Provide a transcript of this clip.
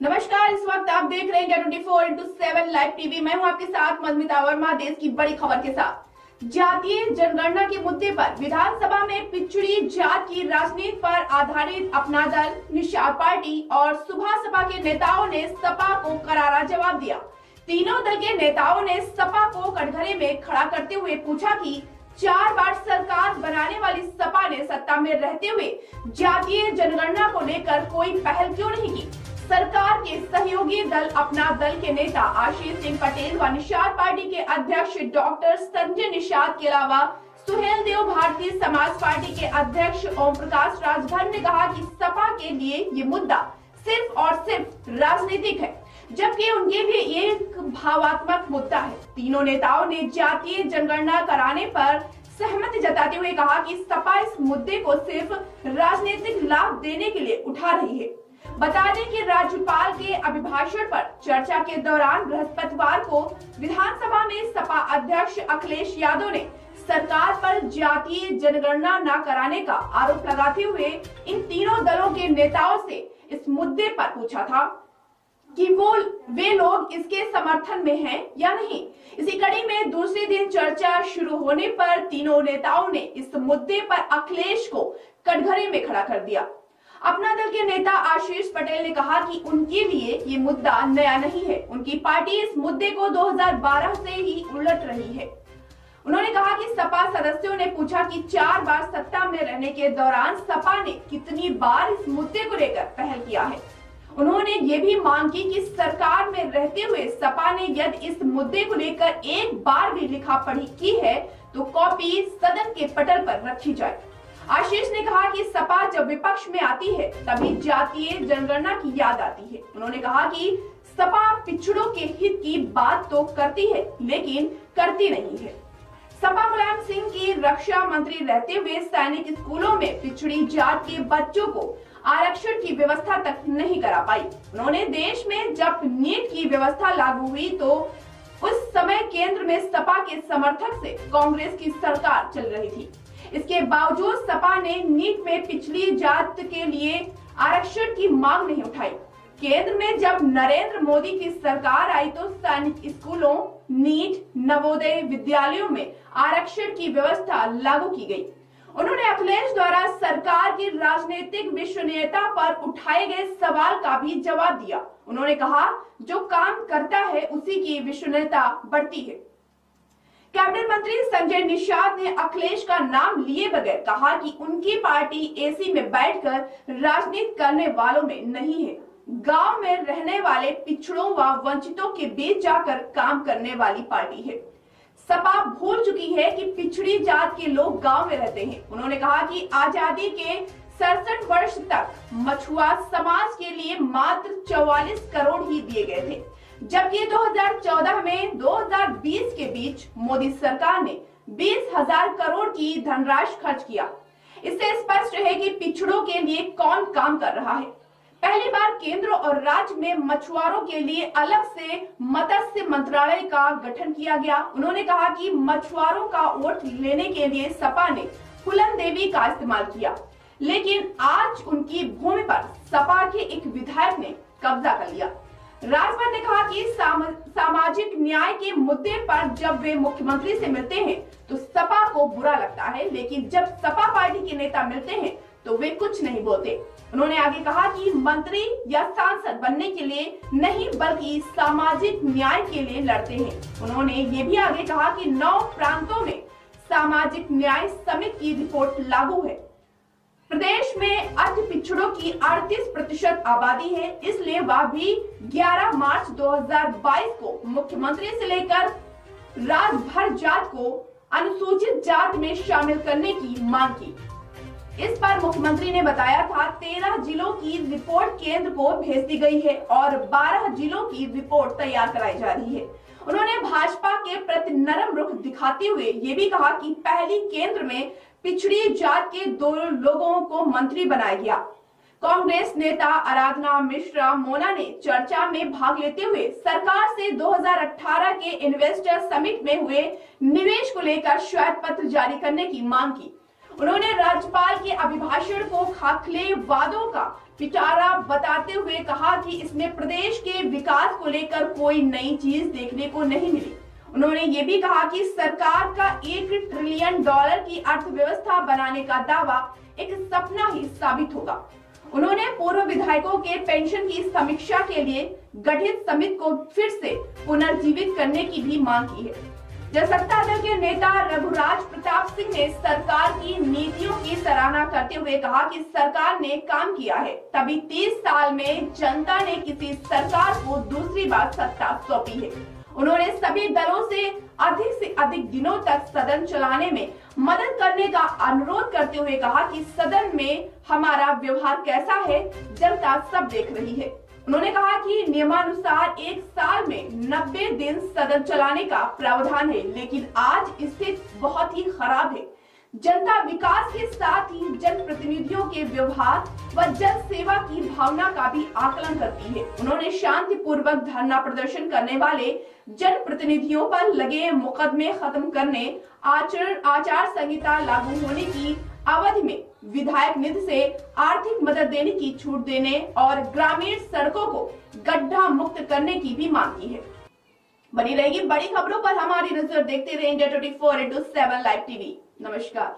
नमस्कार, इस वक्त आप देख रहे हैं 24x7 लाइव टीवी। मैं हूं आपके साथ मधुमिता वर्मा। देश की बड़ी खबर के साथ जातीय जनगणना के मुद्दे पर विधानसभा में पिछड़ी जात की राजनीति पर आधारित अपना दल, निषाद पार्टी और सुभाष सपा के नेताओं ने सपा को करारा जवाब दिया। तीनों दल के नेताओं ने सपा को कटघरे में खड़ा करते हुए पूछा कि 4 बार सरकार बनाने वाली सपा ने सत्ता में रहते हुए जातीय जनगणना को लेकर कोई पहल क्यों नहीं की। सरकार के सहयोगी दल अपना दल के नेता आशीष सिंह पटेल व निषाद पार्टी के अध्यक्ष डॉक्टर संजय निषाद के अलावा सुहेल देव भारतीय समाज पार्टी के अध्यक्ष ओम प्रकाश राजभर ने कहा कि सपा के लिए ये मुद्दा सिर्फ और सिर्फ राजनीतिक है, जबकि उनके लिए ये एक भावात्मक मुद्दा है। तीनों नेताओं ने जातीय जनगणना कराने पर सहमति जताते हुए कहा कि सपा इस मुद्दे को सिर्फ राजनीतिक लाभ देने के लिए उठा रही है। बता दें कि राज्यपाल के अभिभाषण पर चर्चा के दौरान बृहस्पतिवार को विधानसभा में सपा अध्यक्ष अखिलेश यादव ने सरकार पर जातीय जनगणना न कराने का आरोप लगाते हुए इन तीनों दलों के नेताओं से इस मुद्दे पर पूछा था कि वे लोग इसके समर्थन में हैं या नहीं। इसी कड़ी में दूसरे दिन चर्चा शुरू होने पर तीनों नेताओं ने इस मुद्दे पर अखिलेश को कटघरे में खड़ा कर दिया। अपना दल के नेता आशीष पटेल ने कहा कि उनके लिए ये मुद्दा नया नहीं है। उनकी पार्टी इस मुद्दे को 2012 से ही उलट रही है। उन्होंने कहा कि सपा सदस्यों ने पूछा कि 4 बार सत्ता में रहने के दौरान सपा ने कितनी बार इस मुद्दे को लेकर पहल किया है। उन्होंने ये भी मांग की कि सरकार में रहते हुए सपा ने यदि इस मुद्दे को लेकर एक बार भी लिखा पढ़ी की है तो कॉपी सदन के पटल पर रखी जाए। आशीष ने कहा कि सपा जब विपक्ष में आती है तभी जातीय जनगणना की याद आती है। उन्होंने कहा कि सपा पिछड़ों के हित की बात तो करती है लेकिन करती नहीं है। सपा मुलायम सिंह की रक्षा मंत्री रहते हुए सैनिक स्कूलों में पिछड़ी जात के बच्चों को आरक्षण की व्यवस्था तक नहीं करा पाई। उन्होंने देश में जब नीट की व्यवस्था लागू हुई तो उस समय केंद्र में सपा के समर्थक से कांग्रेस की सरकार चल रही थी। इसके बावजूद सपा ने नीट में पिछड़ी जात के लिए आरक्षण की मांग नहीं उठाई। केंद्र में जब नरेंद्र मोदी की सरकार आई तो सैनिक स्कूलों, नीट, नवोदय विद्यालयों में आरक्षण की व्यवस्था लागू की गई। उन्होंने अखिलेश द्वारा सरकार की राजनीतिक विश्वसनीयता पर उठाए गए सवाल का भी जवाब दिया। उन्होंने कहा, जो काम करता है उसी की विश्वसनीयता बढ़ती है। कैबिनेट मंत्री संजय निषाद ने अखिलेश का नाम लिए बगैर कहा कि उनकी पार्टी एसी में बैठकर राजनीति करने वालों में नहीं है। गांव में रहने वाले पिछड़ों व वंचितों के बीच जाकर काम करने वाली पार्टी है। सपा भूल चुकी है कि पिछड़ी जात के लोग गांव में रहते हैं। उन्होंने कहा कि आजादी के 67 वर्ष तक मछुआ समाज के लिए मात्र 44 करोड़ ही दिए गए थे, जबकि 2014 में 2020 के बीच मोदी सरकार ने 20,000 करोड़ की धनराशि खर्च किया। इससे स्पष्ट है कि पिछड़ों के लिए कौन काम कर रहा है। पहली बार केंद्र और राज्य में मछुआरों के लिए अलग से मत्स्य मंत्रालय का गठन किया गया। उन्होंने कहा कि मछुआरों का वोट लेने के लिए सपा ने फूलन देवी का इस्तेमाल किया, लेकिन आज उनकी भूमि पर सपा के एक विधायक ने कब्जा कर लिया। राजभर ने कहा कि सामाजिक न्याय के मुद्दे पर जब वे मुख्यमंत्री से मिलते हैं तो सपा को बुरा लगता है, लेकिन जब सपा पार्टी के नेता मिलते हैं तो वे कुछ नहीं बोलते। उन्होंने आगे कहा कि मंत्री या सांसद बनने के लिए नहीं बल्कि सामाजिक न्याय के लिए लड़ते हैं। उन्होंने ये भी आगे कहा कि 9 प्रांतों में सामाजिक न्याय समिति की रिपोर्ट लागू है। प्रदेश में अति पिछड़ों की 38% आबादी है, इसलिए वह भी 11 मार्च 2022 को मुख्यमंत्री से लेकर राजभर जात को अनुसूचित जात में शामिल करने की मांग की। इस पर मुख्यमंत्री ने बताया था 13 जिलों की रिपोर्ट केंद्र को भेज दी गई है और 12 जिलों की रिपोर्ट तैयार कराई जा रही है। उन्होंने भाजपा के प्रति नरम रुख दिखाते हुए ये भी कहा कि पहली केंद्र में पिछड़ी जात के 2 लोगों को मंत्री बनाया गया। कांग्रेस नेता आराधना मिश्रा मोना ने चर्चा में भाग लेते हुए सरकार से 2018 के इन्वेस्टर समिट में हुए निवेश को लेकर श्वेत पत्र जारी करने की मांग की। उन्होंने राज्यपाल के अभिभाषण को खाखले वादों का पिटारा बताते हुए कहा कि इसमें प्रदेश के विकास को लेकर कोई नई चीज देखने को नहीं मिली। उन्होंने ये भी कहा कि सरकार का $1 ट्रिलियन की अर्थव्यवस्था बनाने का दावा एक सपना ही साबित होगा। उन्होंने पूर्व विधायकों के पेंशन की समीक्षा के लिए गठित समिति को फिर से पुनर्जीवित करने की भी मांग की है। जनसत्ता दल के नेता रघुराज प्रताप सिंह ने सरकार की नीतियों की सराहना करते हुए कहा कि सरकार ने काम किया है, तभी 30 साल में जनता ने किसी सरकार को दूसरी बार सत्ता सौंपी है। उन्होंने सभी दलों से अधिक दिनों तक सदन चलाने में मदद करने का अनुरोध करते हुए कहा कि सदन में हमारा व्यवहार कैसा है जनता सब देख रही है। उन्होंने कहा कि नियमानुसार एक साल में 90 दिन सदन चलाने का प्रावधान है, लेकिन आज स्थिति बहुत ही खराब है। जनता विकास के साथ ही जनप्रतिनिधियों के व्यवहार व जन सेवा की भावना का भी आकलन करती है। उन्होंने शांतिपूर्वक धरना प्रदर्शन करने वाले जनप्रतिनिधियों पर लगे मुकदमे खत्म करने, आचार संहिता लागू होने की अवधि में विधायक निधि से आर्थिक मदद देने की छूट देने और ग्रामीण सड़कों को गड्ढा मुक्त करने की भी मांग की है। बनी रहेगी बड़ी खबरों पर हमारी नजर, देखते रहे इंडिया 24/7 लाइव टीवी। नमस्कार।